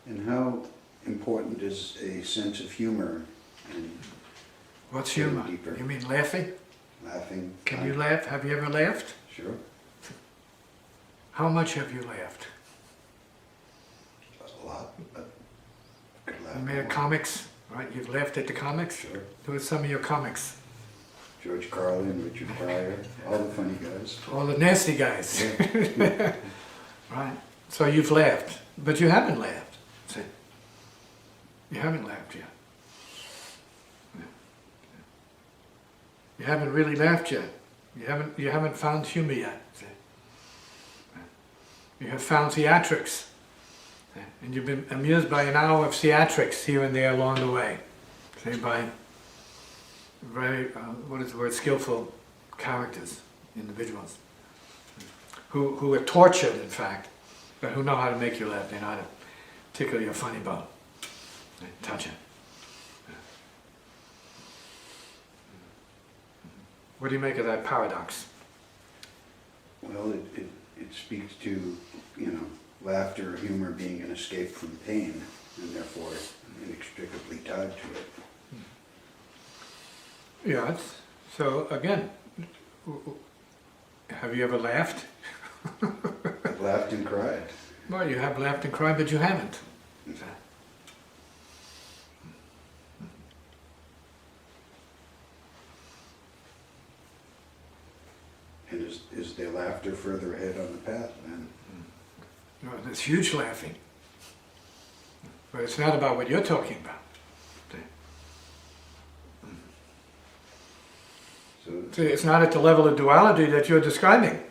And how important is a sense of humor and What's getting humor? deeper? You mean laughing? Laughing? Can you laugh? Have you ever laughed? Sure. How much have you laughed? A lot, but I could laugh You made more. comics, right? You've laughed at the comics? Sure. Who are some of your comics? George Carlin, Richard Pryor, all the funny guys. All the nasty guys. Yeah. Right. So you've laughed, but you haven't laughed. See? You haven't laughed yet. You haven't really laughed yet. You haven't found humor yet. See? You have found theatrics. See? And you've been amused by an hour of theatrics here and there along the way. See? By very, what is the word, skillful characters, individuals, who are tortured, in fact, but who know how to make you laugh. They know how to tickle your funny bone, touch it. What do you make of that paradox? Well, it speaks to, laughter or humor being an escape from pain, and therefore inextricably tied to it. Yeah, so again, have you ever laughed? I've laughed and cried. Well, you have laughed and cried, but you haven't. And is there laughter further ahead on the path then? No, there's huge laughing. But it's not about what you're talking about. See, it's not at the level of duality that you're describing.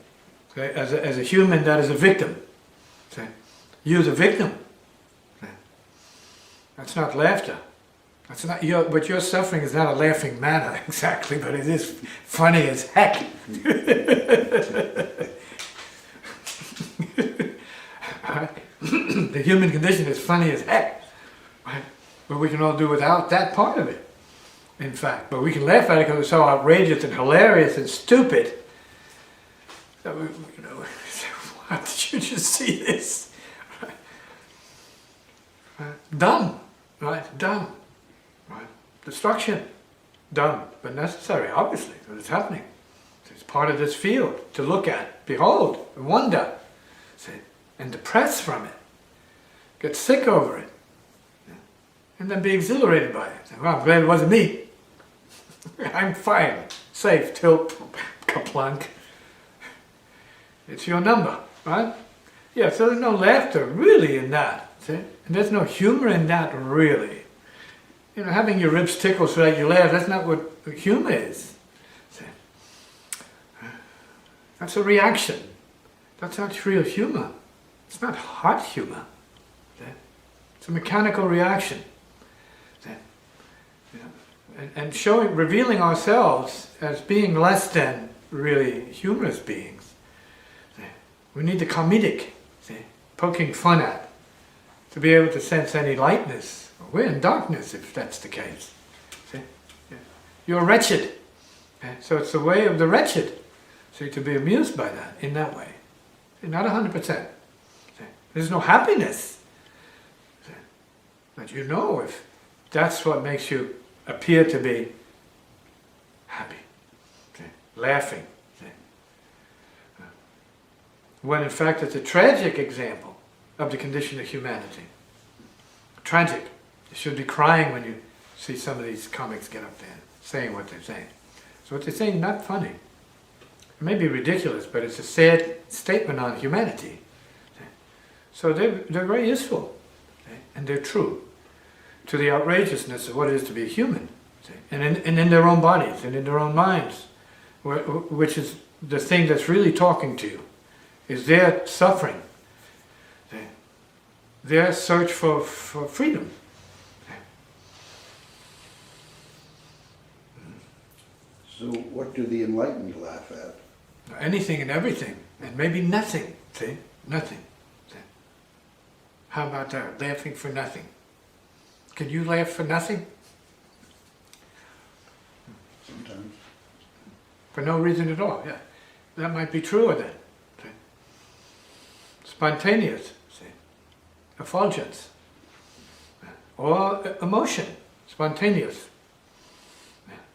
Okay? As a human that is a victim. See? You're the victim. See? That's not laughter. That's not what you're suffering is not a laughing matter exactly, but it is funny as heck. The human condition is funny as heck, right? But we can all do without that part of it. In fact, but we can laugh at it because it's so outrageous and hilarious and stupid that we what, did you just see this? Right? Dumb, right? Dumb, right? Destruction, dumb, but necessary, obviously, because it's happening. It's part of this field to look at, behold, wonder, see, and depress from it, get sick over it, and then be exhilarated by it. Say, well, I'm glad it wasn't me. I'm fine, safe, tilt, kaplunk. It's your number, right? Yeah, so there's no laughter really in that, see? And there's no humor in that really. Having your ribs tickle so that you laugh, that's not what humor is. See? That's a reaction. That's not real humor. It's not heart humor. See? It's a mechanical reaction. See? And revealing ourselves as being less than really humorous beings. See? We need the comedic, see? Poking fun at, to be able to sense any lightness. We're in darkness if that's the case. See? Yeah. You're wretched. Okay? So it's the way of the wretched. So to be amused by that, in that way. See? Not 100%. See? There's no happiness. See? But if that's what makes you appear to be happy, see? Laughing. See? When in fact it's a tragic example of the condition of humanity. Tragic. You should be crying when you see some of these comics get up there saying what they're saying. So what they're saying is not funny. It may be ridiculous, but it's a sad statement on humanity. So they're very useful, and they're true to the outrageousness of what it is to be a human, and in their own bodies and in their own minds, which is the thing that's really talking to you, is their suffering, their search for freedom. So what do the enlightened laugh at? Anything and everything, and maybe nothing, see? Nothing. See? How about that? Laughing for nothing. Can you laugh for nothing? Sometimes. For no reason at all, yeah. That might be truer then. See? Spontaneous, see? Effulgence. or emotion, spontaneous.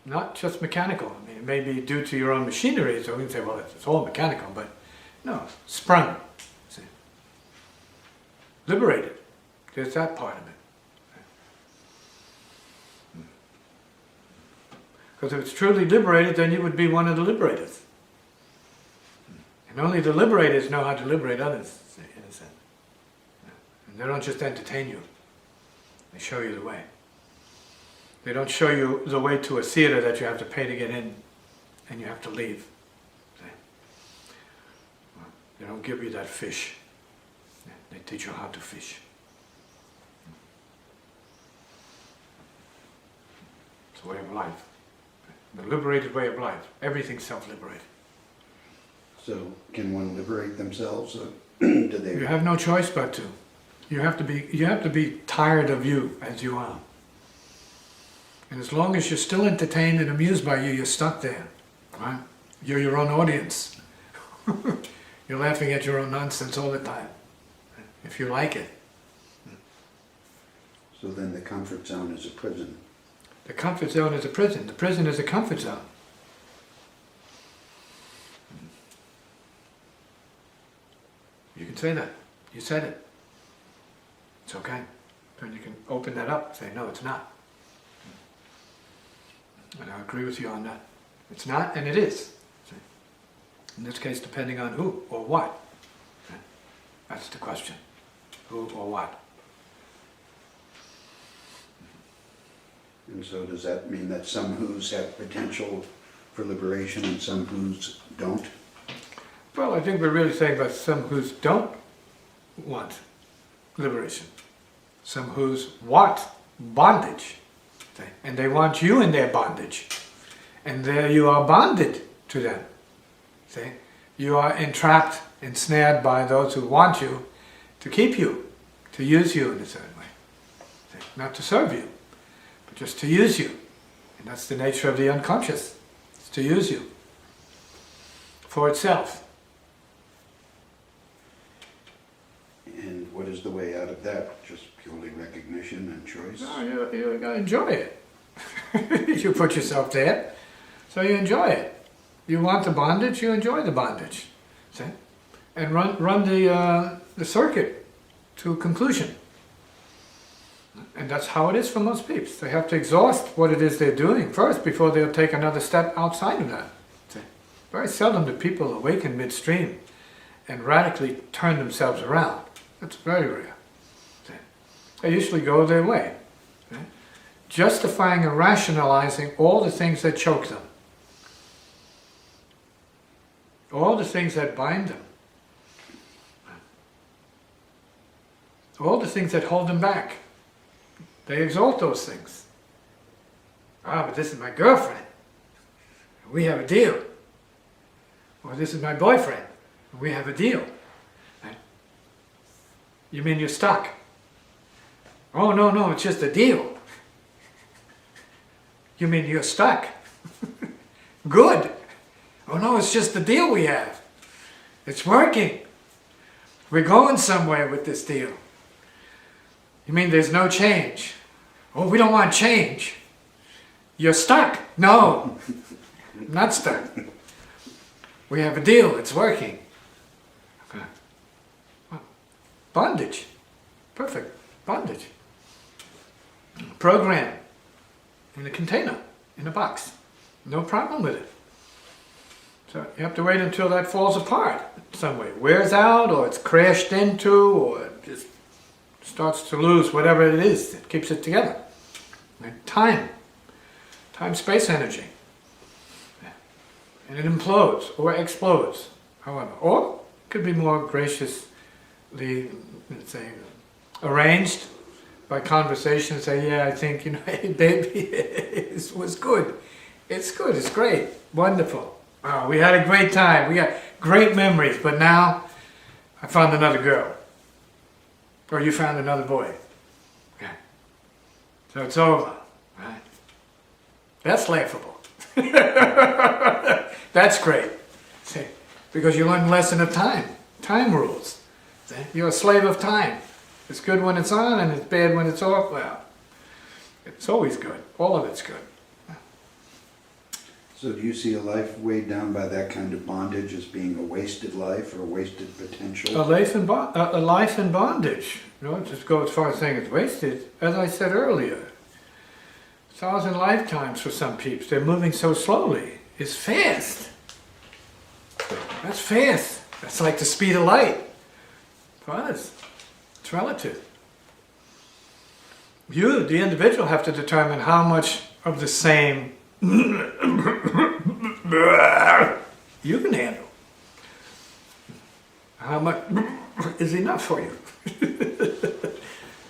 Not just mechanical. I mean, it may be due to your own machinery, so we can say, well, it's all mechanical, but no, sprung. See? Liberated. There's that part of it. Because if it's truly liberated, then you would be one of the liberators. And only the liberators know how to liberate others, in a sense. And they don't just entertain you. They show you the way. They don't show you the way to a theater that you have to pay to get in and you have to leave. See? They don't give you that fish. They teach you how to fish. It's a way of life. The liberated way of life. Everything's self-liberated. So, can one liberate themselves? Do they? You have no choice but to. You have to be tired of you as you are. And as long as you're still entertained and amused by you, you're stuck there. Right? You're your own audience. You're laughing at your own nonsense all the time. If you like it. So then the comfort zone is a prison. The comfort zone is a prison. The prison is a comfort zone. You can say that. You said it. It's okay. Then you can open that up and say, no, it's not. And I agree with you on that. It's not, and it is. In this case, depending on who or what. That's the question. Who or what. And so does that mean that some who's have potential for liberation and some who's don't? Well, I think we're really saying about some who's don't want liberation. Some who's want bondage. And they want you in their bondage. And there you are bonded to them. See? You are entrapped, ensnared by those who want you to keep you, to use you in a certain way. See? Not to serve you, but just to use you. And that's the nature of the unconscious. It's to use you for itself. And what is the way out of that? Just purely recognition and choice? No, you gotta enjoy it. You put yourself there, so you enjoy it. You want the bondage, you enjoy the bondage. See? And run the circuit to conclusion. And that's how it is for most people. They have to exhaust what it is they're doing first before they'll take another step outside of that. See? Very seldom do people awaken midstream and radically turn themselves around. That's very rare. See? They usually go their way. See? Justifying and rationalizing all the things that choke them. All the things that bind them. All the things that hold them back. They exalt those things. Ah, but this is my girlfriend. We have a deal. Or this is my boyfriend. We have a deal. You mean you're stuck? Oh, no, it's just a deal. You mean you're stuck? Good. Oh no, it's just the deal we have. It's working. We're going somewhere with this deal. You mean there's no change? Oh, we don't want change. You're stuck. No, I'm not stuck. We have a deal. It's working. Okay. Bondage. Perfect. Bondage. Program. In a container. In a box. No problem with it. So you have to wait until that falls apart some way. Wears out, or it's crashed into, or it just starts to lose whatever it is that keeps it together. Like time. Time-space energy. And it implodes or explodes, however. Or it could be more graciously, let's say, arranged by conversation. Say, yeah, I think, hey, baby, it was good. It's good, it's great, wonderful. Oh, we had a great time. We got great memories, but now I found another girl. Or you found another boy. Okay. So it's over. Right? That's laughable. That's great. See? Because you learn a lesson of time. Time rules. See? You're a slave of time. It's good when it's on and it's bad when it's off. Well, It's always good. All of it's good. So do you see a life weighed down by that kind of bondage as being a wasted life or a wasted potential? A life in bondage. You know, just go as far as saying it's wasted. As I said earlier, 1,000 lifetimes for some peeps. They're moving so slowly. It's fast. That's fast. That's like the speed of light. For us, it's relative. You, the individual, have to determine how much of the same you can handle. How much is enough for you?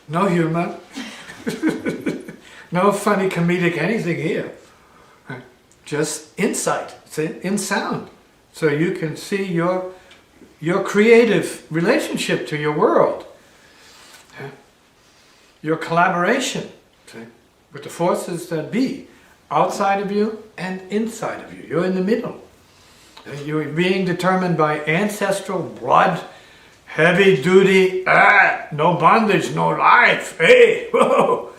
No humor. No funny comedic anything here. Just insight, see, in sound. So you can see your creative relationship to your world. Your collaboration, see, with the forces that be, outside of you and inside of you. You're in the middle. You're being determined by ancestral blood, heavy duty, no bondage, no life, hey, whoa.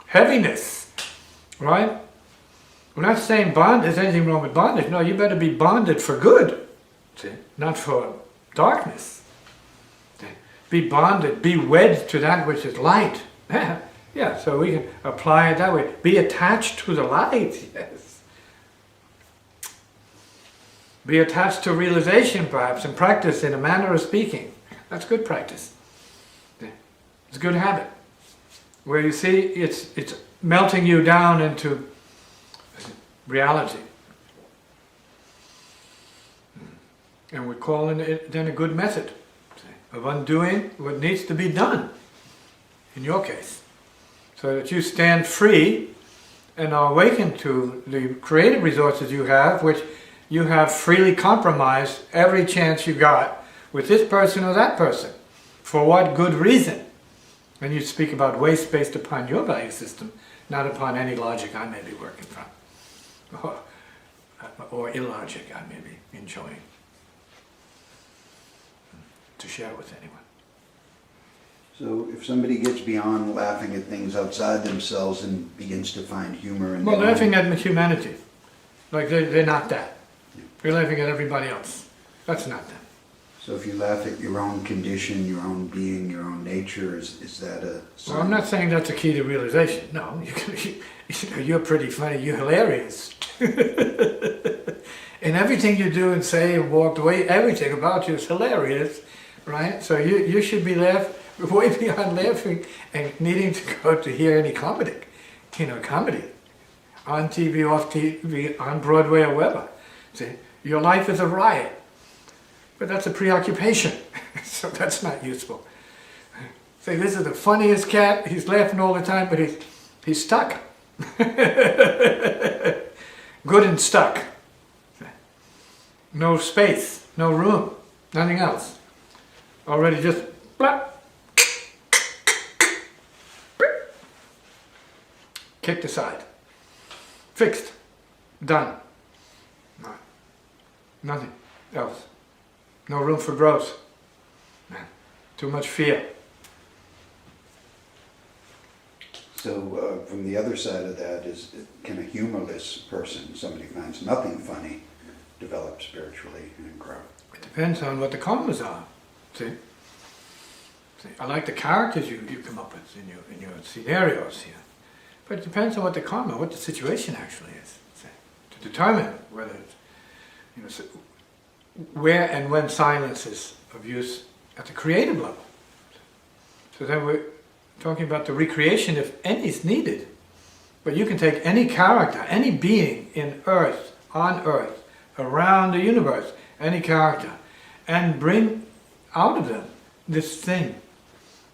Heaviness, right? We're not saying there's anything wrong with bondage. No, you better be bonded for good, see? Not for darkness. See? Be bonded, be wed to that which is light. Yeah, so we can apply it that way. Be attached to the light, yes. Be attached to realization, perhaps, and practice in a manner of speaking. That's good practice. It's a good habit. Where you see it's melting you down into reality. And we're calling it then a good method of undoing what needs to be done, in your case. So that you stand free and are awakened to the creative resources you have, which you have freely compromised every chance you got with this person or that person. For what good reason? And you speak about waste based upon your value system, not upon any logic I may be working from, or illogic I may be enjoying to share with anyone. So if somebody gets beyond laughing at things outside themselves and begins to find humor in Well, laughing at humanity. Like they're not that. You're laughing at everybody else. That's not them. So if you laugh at your own condition, your own being, your own nature, is that a sign? Well, I'm not saying that's a key to realization. No, you're pretty funny. You're hilarious. And everything you do and say and walk away, everything about you is hilarious, right? So you should be way beyond laughing and needing to go to hear any comedy, comedy on TV, off TV, on Broadway or wherever. See, your life is a riot, but that's a preoccupation, so that's not useful. Say, this is the funniest cat. He's laughing all the time, but he's stuck. Good and stuck. No space, no room, nothing else. Already just blap. Kicked aside. Fixed. Done. Nothing else. No room for growth. Too much fear. So from the other side of that can a humorless person, somebody who finds nothing funny, develop spiritually and grow? It depends on what the karmas are. See? I like the characters you come up with in your scenarios here. But it depends on what the karma, what the situation actually is. See? To determine whether it's, where and when silence is of use at the creative level. So then we're talking about the recreation if any is needed. But you can take any character, any being in earth, on earth, around the universe, any character, and bring out of them this thing,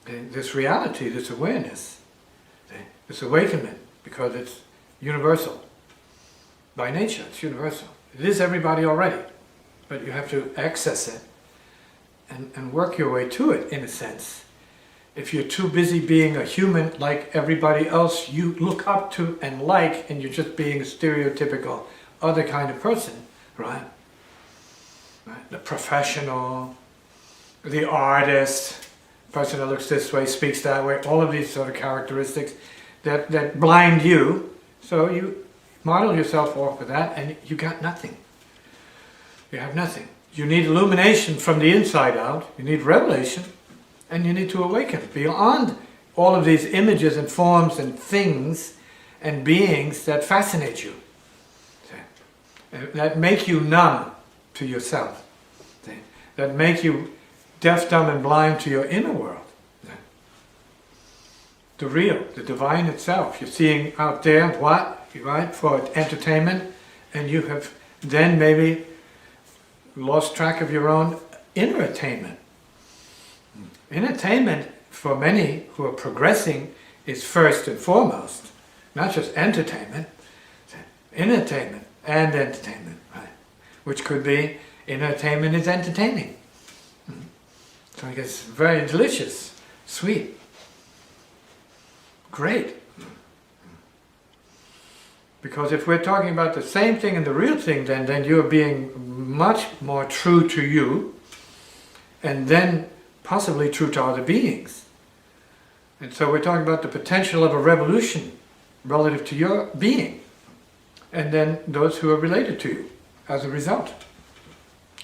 this reality, this awareness, this awakenment, because it's universal. By nature, it's universal. It is everybody already, but you have to access it and work your way to it, in a sense. If you're too busy being a human like everybody else you look up to and like, and you're just being a stereotypical other kind of person, right? The professional, the artist, person that looks this way, speaks that way, all of these sort of characteristics, that blind you. So you model yourself off of that, and you got nothing. You have nothing. You need illumination from the inside out. You need revelation, and you need to awaken beyond all of these images and forms and things and beings that fascinate you, that make you numb to yourself, that make you deaf, dumb, and blind to your inner world. The real, the divine itself. You're seeing out there what, right, for entertainment, and you have then maybe lost track of your own inner attainment. Entertainment, for many who are progressing, is first and foremost, not just entertainment, entertainment and entertainment, right? Which could be, entertainment is entertaining. So I guess very delicious, sweet, great. Because if we're talking about the same thing and the real thing, then you're being much more true to you, and then possibly true to other beings. And so we're talking about the potential of a revolution relative to your being, and then those who are related to you as a result.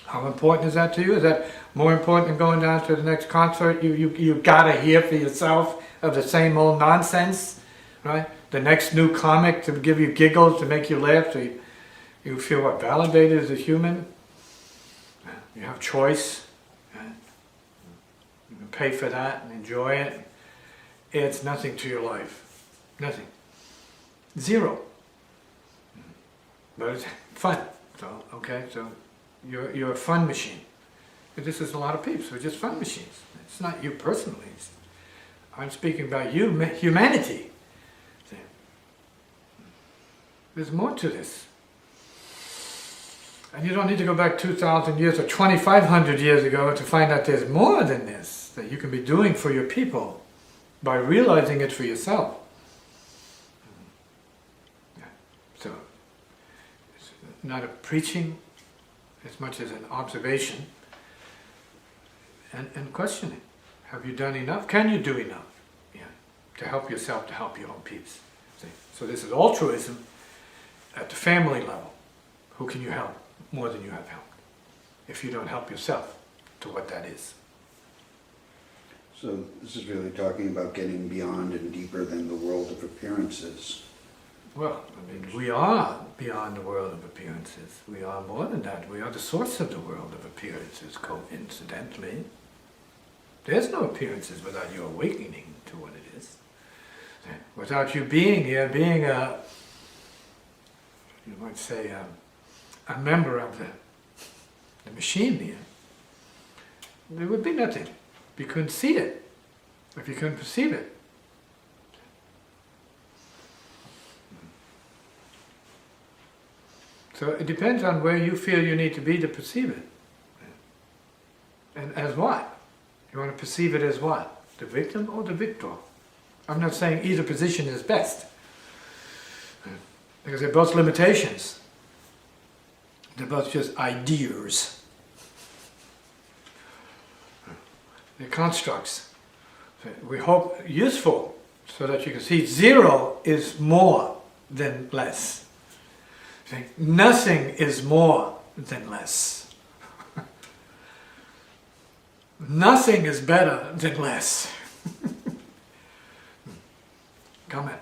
How important is that to you? Is that more important than going down to the next concert you gotta hear for yourself of the same old nonsense, right? The next new comic to give you giggles, to make you laugh, so you feel what, validated as a human? You have choice. Right? You can pay for that and enjoy it. It's nothing to your life. Nothing. Zero. But it's fun. So, okay, so you're a fun machine. And this is a lot of peeps who are just fun machines. It's not you personally. I'm speaking about you, humanity. There's more to this. And you don't need to go back 2,000 years or 2,500 years ago to find out there's more than this that you can be doing for your people by realizing it for yourself. Yeah. So, it's not a preaching as much as an observation and questioning. Have you done enough? Can you do enough? Yeah. To help yourself, to help your own peeps. See? So this is altruism at the family level. Who can you help more than you have helped? If you don't help yourself to what that is. So this is really talking about getting beyond and deeper than the world of appearances. Well, I mean, we are beyond the world of appearances. We are more than that. We are the source of the world of appearances, coincidentally. There's no appearances without you awakening to what it is. Without you being here, being a, you might say, a member of the machine here, there would be nothing. If you couldn't see it, if you couldn't perceive it. So it depends on where you feel you need to be to perceive it. And as what? You want to perceive it as what? The victim or the victor? I'm not saying either position is best. Because they're both limitations. They're both just ideas. They're constructs. We hope useful so that you can see zero is more than less. Nothing is more than less. Nothing is better than less. Comment.